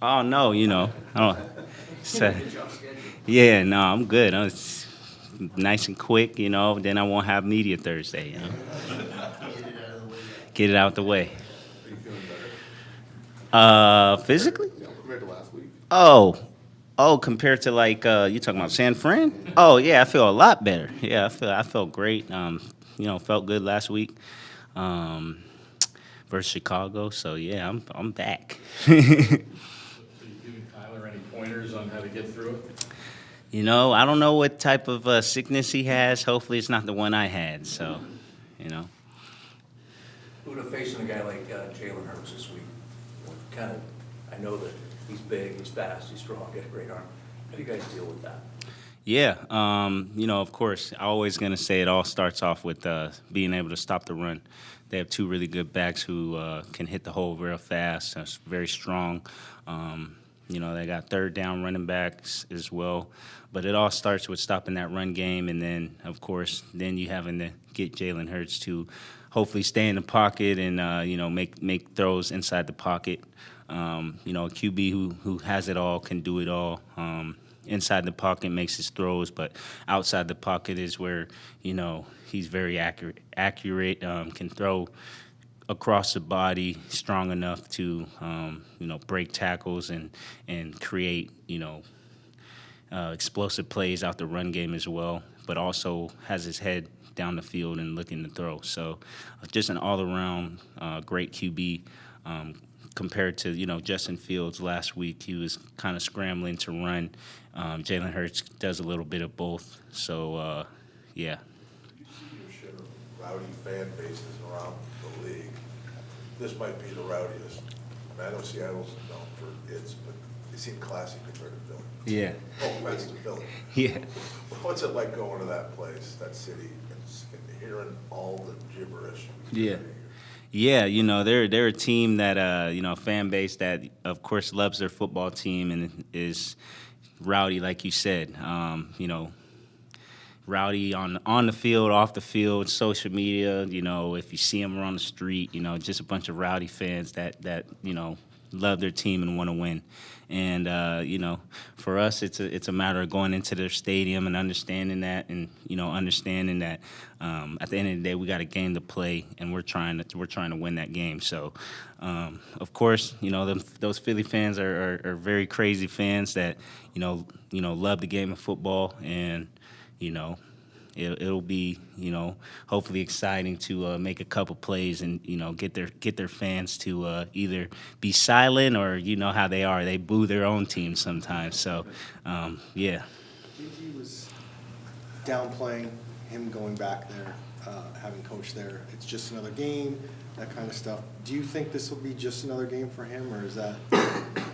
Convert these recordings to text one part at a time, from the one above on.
Oh no, I don't. So, yeah, no, I'm good. It's nice and quick, Then I won't have media Thursday, Get it out the way. Are you feeling better? Physically? Yeah, compared to last week. Oh, compared to like you talking about San Fran? Oh yeah, I feel a lot better. Yeah, I felt great. Felt good last week. Um, versus Chicago. So yeah, I'm back. So you giving Tyler any pointers on how to get through it? I don't know what type of sickness he has. Hopefully, it's not the one I had. So, you know. Who to facing a guy like JALEN HURTS this week? Kind of, I know that he's big, he's fast, he's strong, got a great arm. How do you guys deal with that? Yeah, of course, I'm always going to say it all starts off with being able to stop the run. They have two really good backs who can hit the hole real fast. That's very strong. They got third down running backs as well. But it all starts with stopping that run game, and then, of course, then you having to get Jalen Hurts to hopefully stay in the pocket and make throws inside the pocket. A QB who has it all can do it all. Inside the pocket makes his throws, but outside the pocket is where he's very accurate, can throw across the body, strong enough to break tackles and create explosive plays out the run game as well. But also has his head down the field and looking to throw. So just an all around great QB. Compared to Justin Fields last week, he was kind of scrambling to run. Jalen Hurts does a little bit of both. So yeah. You see your share of rowdy fan bases around the league. This might be the rowdiest. I know Seattle's known for its, but they seem classy compared to Philly. Yeah. No offense to Philly. Yeah. What's it like going to that place, that city, and hearing all the gibberish? Yeah. Yeah, they're a team that a fan base that of course loves their football team and is rowdy, like you said. Rowdy on the field, off the field, social media. If you see them around the street, just a bunch of rowdy fans that love their team and want to win. And for us, it's a matter of going into their stadium and understanding that, and understanding that at the end of the day, we got a game to play, and we're trying to win that game. So, of course, those Philly fans are very crazy fans that love the game of football, and it'll be hopefully exciting to make a couple plays and get their fans to either be silent or how they boo their own team sometimes. So yeah. JG was downplaying him going back there, having coached there. It's just another game, that kind of stuff. Do you think this will be just another game for him, or is that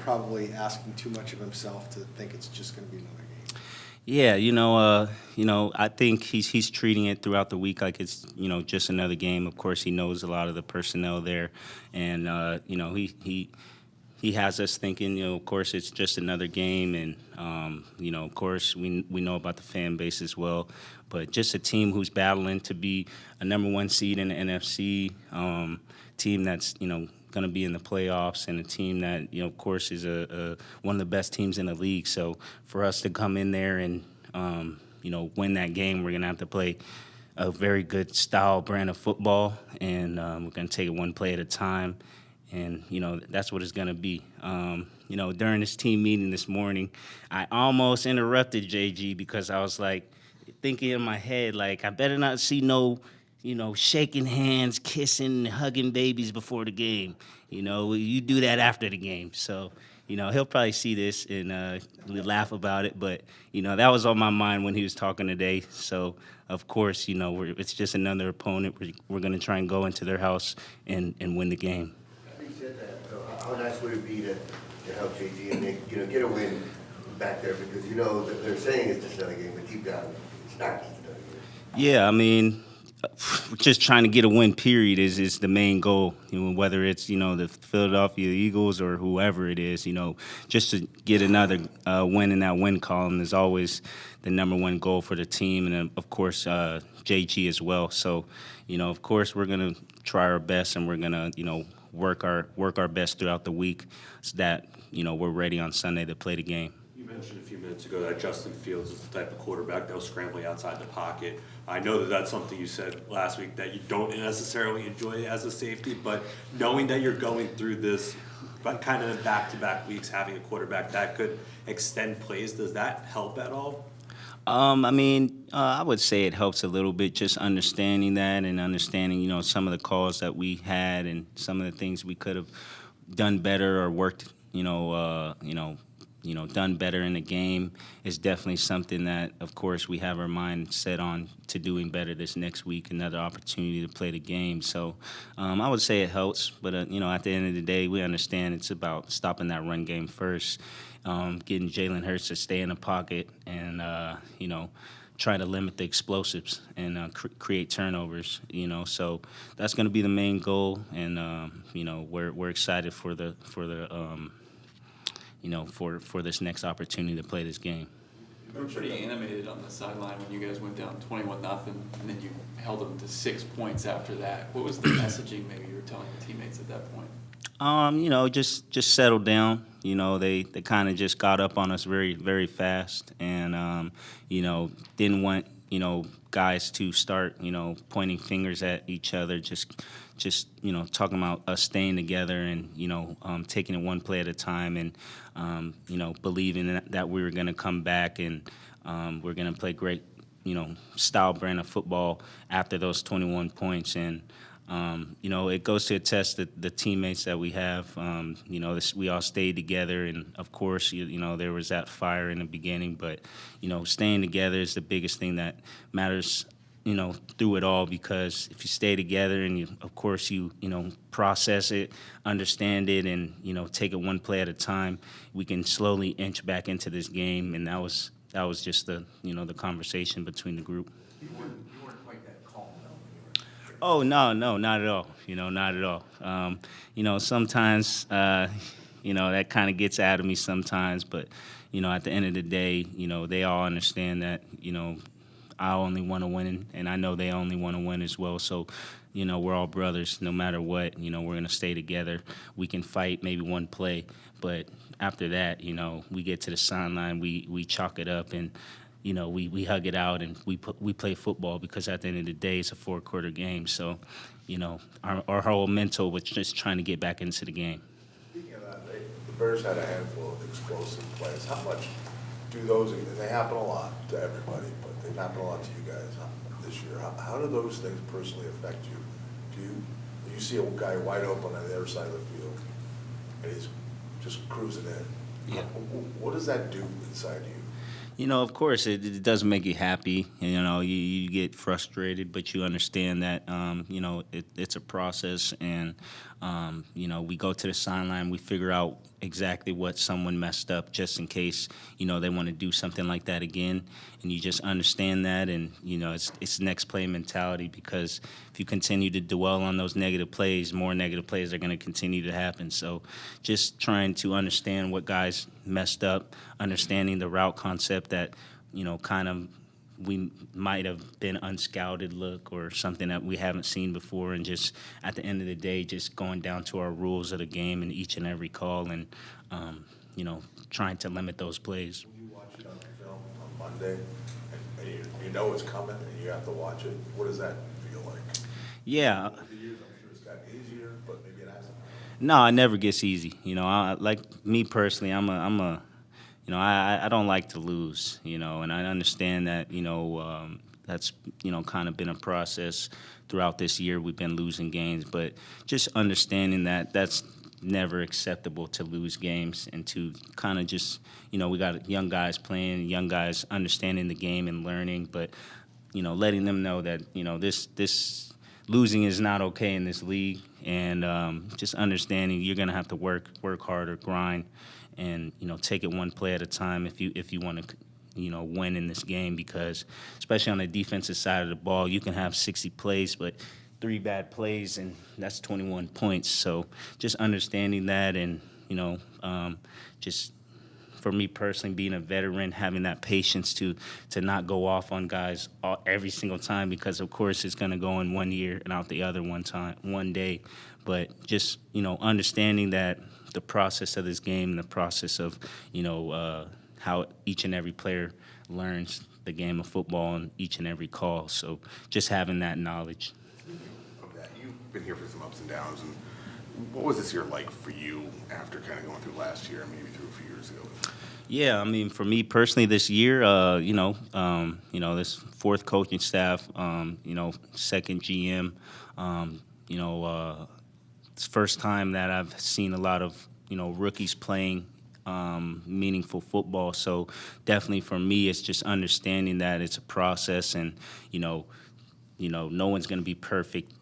probably asking too much of himself to think it's just going to be another game? Yeah, I think he's treating it throughout the week like it's just another game. Of course, he knows a lot of the personnel there, and he has us thinking, of course, it's just another game, and of course, we know about the fan base as well. But just a team who's battling to be a number one seed in the NFC, team that's going to be in the playoffs, and a team that of course is one of the best teams in the league. So for us to come in there and win that game, we're going to have to play a very good style brand of football, and we're going to take it one play at a time. And that's what it's going to be. During this team meeting this morning, I almost interrupted JG because I was like thinking in my head, like, I better not see no shaking hands, kissing, hugging babies before the game. You do that after the game. So, he'll probably see this and laugh about it. But, that was on my mind when he was talking today. So, of course, it's just another opponent. We're going to try and go into their house and win the game. Having said that, how nice would it be to help JG and Nick, get a win back there? Because that they're saying it's just another game, but deep down, it's not just another game. Yeah, I mean, just trying to get a win, period, is the main goal. Whether it's the Philadelphia Eagles or whoever it is, just to get another win in that win column is always the number one goal for the team, and of course JG as well. So, of course we're gonna try our best, and we're gonna work our best throughout the week so that, we're ready on Sunday to play the game. You mentioned a few minutes ago that Justin Fields is the type of quarterback that was scrambling outside the pocket. I know that that's something you said last week that you don't necessarily enjoy as a safety, but knowing that you're going through this kind of back-to-back weeks, having a quarterback that could extend plays, does that help at all? I would say it helps a little bit just understanding that and understanding, some of the calls that we had and some of the things we could have done better or worked, done better in the game is definitely something that, of course, we have our mind set on to doing better this next week, another opportunity to play the game. So I would say it helps, but, at the end of the day, we understand it's about stopping that run game first, getting JALEN HURTS to stay in the pocket and, try to limit the explosives and create turnovers, So that's going to be the main goal, and, we're excited for this next opportunity to play this game. You were pretty animated on the sideline when you guys went down 21-0, and then you held them to 6 points after that. What was the messaging maybe you were telling your teammates at that point? Just settle down. They kind of just got up on us very, very fast, and didn't want guys to start pointing fingers at each other. Just talking about us staying together and taking it one play at a time, and believing that we were going to come back and we're going to play great style brand of football after those 21 points. And it goes to attest that the teammates that we have, we all stayed together, and of course, there was that fire in the beginning, but staying together is the biggest thing that matters, through it all, because if you stay together and of course you process it, understand it, and take it one play at a time, we can slowly inch back into this game, and that was just the the conversation between the group. You weren't quite that calm, though, when you were. Oh, no, not at all. Not at all. Sometimes, that kind of gets out of me sometimes. But, at the end of the day, they all understand that, I only want to win, and I know they only want to win as well. So, we're all brothers. No matter what, we're going to stay together. We can fight maybe one play, but after that, we get to the sideline, we chalk it up, and we hug it out, and we play football, because at the end of the day, it's a 4-quarter game. So, our whole mental was just trying to get back into the game. Speaking of that, the Bears had a handful of explosive plays. How much do those, and they happen a lot to everybody, but they've happened a lot to you guys this year. How do those things personally affect you? Do you see a guy wide open on the other side of the field, and he's just cruising in? Yeah. What does that do inside you? Of course, it doesn't make you happy. You get frustrated, but you understand that, it's a process. And, we go to the sideline, we figure out exactly what someone messed up just in case, they want to do something like that again. And you just understand that. And, it's next play mentality, because if you continue to dwell on those negative plays, more negative plays are going to continue to happen. So just trying to understand what guys messed up, understanding the route concept that, kind of we might have been unscouted look or something that we haven't seen before, and just at the end of the day, just going down to our rules of the game in each and every call, and, trying to limit those plays. When you watch it on the film on Monday, and you know it's coming, and you have to watch it, what does that feel like? Yeah. Over the years, I'm sure it's gotten easier, but maybe it hasn't. No, it never gets easy. Like me personally, I don't like to lose, and I understand that, that's, kind of been a process throughout this year. We've been losing games, but just understanding that that's never acceptable to lose games, and to kind of just, we got young guys playing, young guys understanding the game and learning, but, letting them know that, this losing is not okay in this league, and just understanding you're going to have to work harder, grind, and take it one play at a time if you want to win in this game, because especially on the defensive side of the ball, you can have 60 plays, but 3 bad plays, and that's 21 points. So just understanding that, and just for me personally, being a veteran, having that patience to not go off on guys every single time, because of course it's going to go in one year and out the other one day. but just, understanding that the process of this game and the process of, how each and every player learns the game of football on each and every call. So just having that knowledge. Okay, you've been here for some ups and downs, and what was this year like for you after kind of going through last year and maybe through a few years ago? Yeah, I mean, for me personally, this year, this fourth coaching staff, second GM, it's the first time that I've seen a lot of, rookies playing meaningful football. So definitely for me, it's just understanding that it's a process, and no one's going to be perfect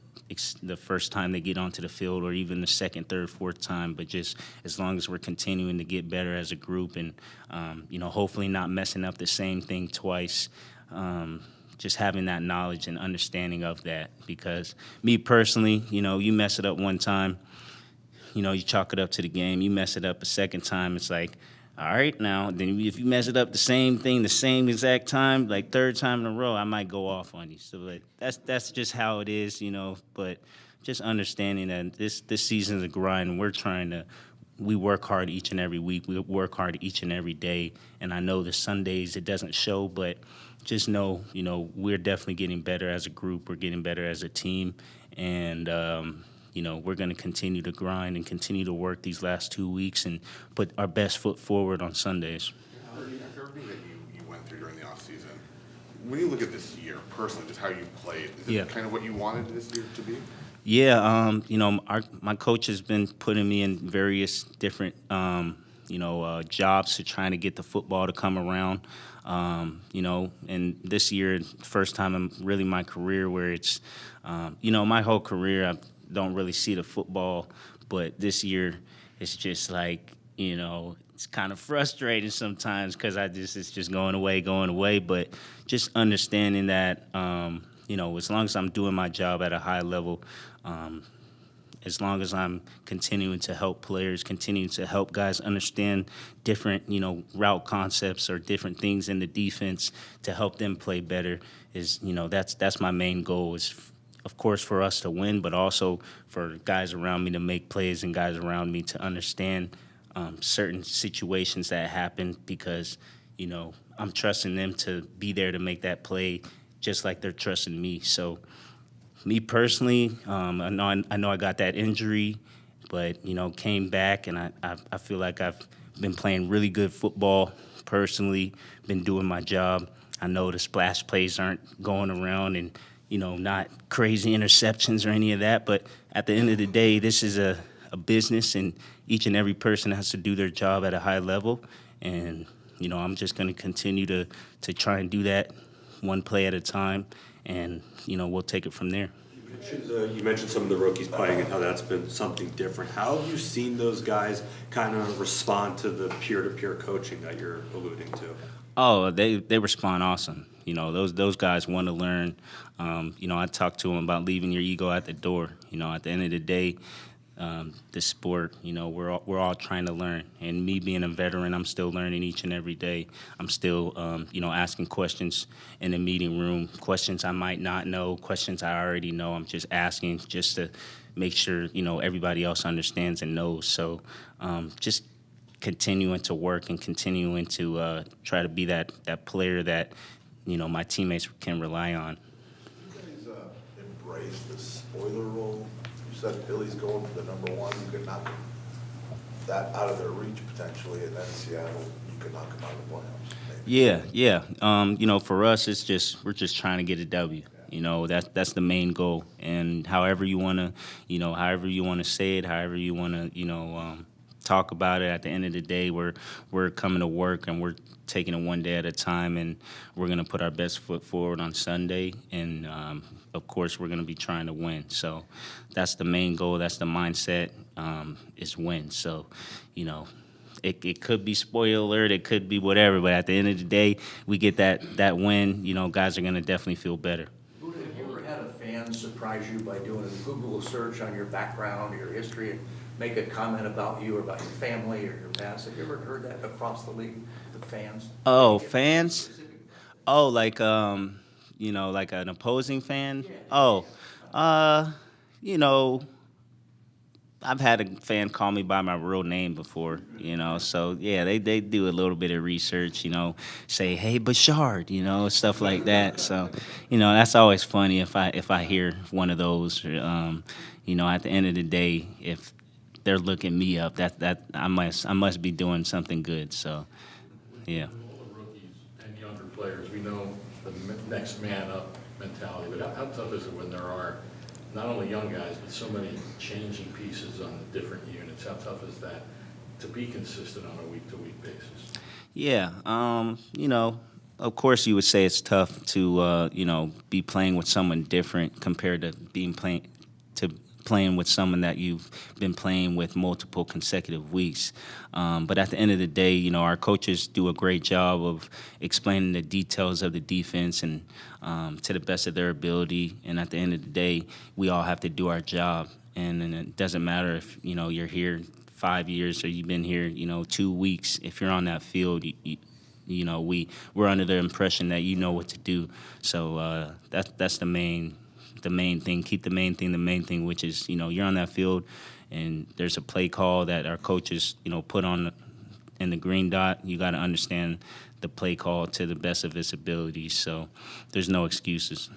the first time they get onto the field, or even the second, third, fourth time. But just as long as we're continuing to get better as a group, and hopefully not messing up the same thing twice. Just having that knowledge and understanding of that, because me personally, you mess it up one time, you chalk it up to the game. You mess it up a second time, it's like, all right, now, then if you mess it up the same thing, the same exact time, like third time in a row, I might go off on you. So like, that's just how it is, but just understanding that this season's a grind. We work hard each and every week. We work hard each and every day. And I know the Sundays it doesn't show, but just know, we're definitely getting better as a group. We're getting better as a team. And, we're going to continue to grind and continue to work these last 2 weeks and put our best foot forward on Sundays. After everything that you went through during the offseason, when you look at this year personally, just how you played, is it kind of what you wanted this year to be? Yeah, my coach has been putting me in various different, jobs to trying to get the football to come around. And this year, first time in really my career where it's, my whole career, I don't really see the football, but this year it's just like, it's kind of frustrating sometimes because it's just going away. But just understanding that, as long as I'm doing my job at a high level, as long as I'm continuing to help players, continuing to help guys understand different, route concepts or different things in the defense to help them play better, is, that's my main goal, is, of course, for us to win, but also for guys around me to make plays and guys around me to understand certain situations that happen, because, I'm trusting them to be there to make that play just like they're trusting me. So me personally, I know I got that injury, but, came back, and I feel like I've been playing really good football personally, been doing my job. I know the splash plays aren't going around and, not crazy interceptions or any of that, but at the end of the day, this is a business, and each and every person has to do their job at a high level. And, I'm just going to continue to try and do that one play at a time, and, we'll take it from there. You mentioned some of the rookies playing and how that's been something different. How have you seen those guys kind of respond to the peer-to-peer coaching that you're alluding to? Oh, they respond awesome. Those guys want to learn. I talk to them about leaving your ego at the door. At the end of the day, the sport, we're all trying to learn. And me being a veteran, I'm still learning each and every day. I'm still, asking questions in the meeting room, questions I might not know, questions I already know. I'm just asking just to make sure, everybody else understands and knows. So just continuing to work and continuing to try to be that player that, my teammates can rely on. You guys embrace the spoiler role? You said Philly's going for the number one. You could knock that out of their reach potentially, and then Seattle, you could knock them out of the playoffs. Maybe. Yeah. For us, we're just trying to get a W. That's the main goal. And however you want to say it, however you want to, talk about it, at the end of the day, we're coming to work, and we're taking it one day at a time, and we're going to put our best foot forward on Sunday, and of course we're going to be trying to win. So that's the main goal, that's the mindset, is win. So it could be spoiler alert, it could be whatever, but at the end of the day, we get that win, guys are going to definitely feel better. Budda, have you ever had a fan surprise you by doing a Google search on your background or your history and make a comment about you or about your family or your past? Have you ever heard that across the league, the fans? Oh, fans? Oh, like like an opposing fan? Yeah. Oh, I've had a fan call me by my real name before, you know. So yeah, they do a little bit of research, you know, say, "Hey, Bashard," you know, stuff like that. So, you know, that's always funny if I hear one of those. You know, at the end of the day, if they're looking me up, that I must be doing something good. So, yeah. With all the rookies and younger players, we know the next man up mentality, but how tough is it when there are not only young guys, but so many changing pieces on the different units? How tough is that to be consistent on a week-to-week basis? Yeah, you know, of course you would say it's tough to, you know, be playing with someone different compared to playing with someone that you've been playing with multiple consecutive weeks. But at the end of the day, you know, our coaches do a great job of explaining the details of the defense and to the best of their ability. And at the end of the day, we all have to do our job. And it doesn't matter if, you know, you're here 5 years or you've been here, you know, 2 weeks. If you're on that field, you know, we're under the impression that you know what to do. So that's the main thing. Keep the main thing, which is, you know, you're on that field and there's a play call that our coaches, you know, put on in the green dot. You got to understand the play call to the best of its abilities. So there's no excuses.